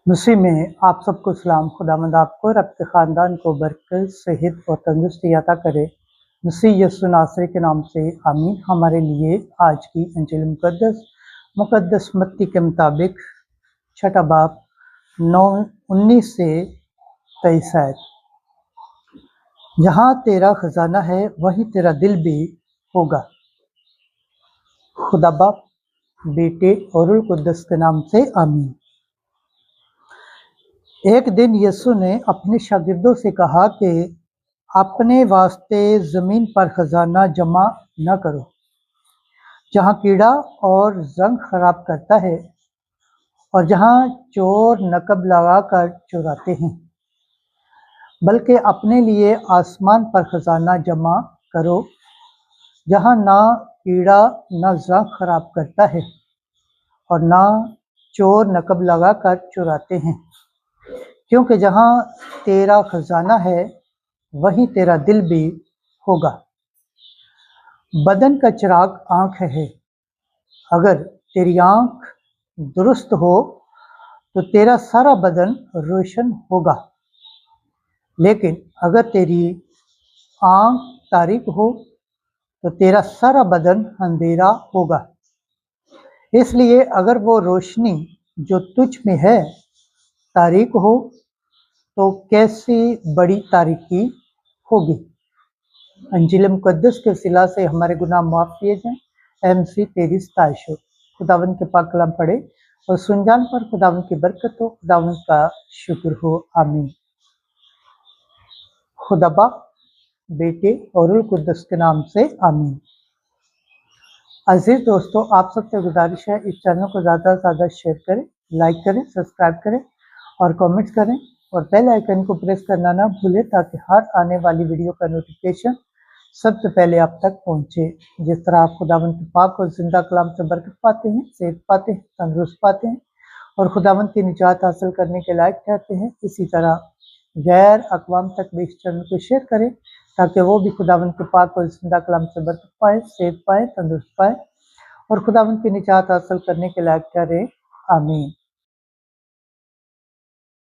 मसीह में आप सबको सलाम। खुदावंद आपको और आपके ख़ानदान को बरकत, सेहत और तंदुरुस्ती अता करे। मसीह यीशु नासरी के नाम से आमीन। हमारे लिए आज की इंजील मुकद्दस मत्ती के मुताबिक छठा बाब 9:19 से 23 है। जहाँ तेरा खजाना है वहीं तेरा दिल भी होगा। खुदा बाप, बेटे और रूह कुद्दस के नाम से आमीन। एक दिन यीशु ने अपने शागिर्दों से कहा कि अपने वास्ते ज़मीन पर खजाना जमा न करो, जहाँ कीड़ा और जंग खराब करता है और जहाँ चोर नकब लगाकर चुराते हैं, बल्कि अपने लिए आसमान पर खजाना जमा करो, जहाँ ना कीड़ा न जंग खराब करता है और ना चोर नकब लगाकर चुराते हैं, क्योंकि जहाँ तेरा खजाना है वहीं तेरा दिल भी होगा। बदन का चिराग आँख है। अगर तेरी आँख दुरुस्त हो तो तेरा सारा बदन रोशन होगा, लेकिन अगर तेरी आँख तारीक हो तो तेरा सारा बदन अंधेरा होगा। इसलिए अगर वो रोशनी जो तुझ में है तारीक हो तो कैसी बड़ी तारीकी होगी। इंजील मुकद्दस के सिला से हमारे गुनाह माफ़ किए जाएं। MC तेरी सताइश हो। खुदावन के पाक कलाम पढ़े और सुन जान पर खुदावन की बरकत हो। खुदावन का शुक्र हो। आमीन। खुदा बाप, बेटे और रूह कुद्दस के नाम से आमीन। अजीज दोस्तों, आप सबसे गुजारिश है इस चैनल को ज़्यादा से ज़्यादा शेयर करें, लाइक करें, सब्सक्राइब करें और कमेंट्स करें और बेल आइकन को प्रेस करना ना भूलें, ताकि हर आने वाली वीडियो का नोटिफिकेशन सबसे पहले आप तक पहुंचे। जिस तरह आप खुदावंद के पाक और जिंदा कलाम से बरकत पाते हैं, सेहत पाते हैं, तंदुरुस्त पाते हैं और खुदावंद की निजात हासिल करने के लायक ठहरते हैं, इसी तरह गैर अक़वाम तक भी इस चैनल को शेयर करें, ताकि वो भी खुदावंद के पाक और जिंदा कलाम से बरकत पाए, सेहत पाए, तंदुरुस्त पाए और खुदावंद की निजात हासिल करने के लायक ठहरे। आमीन।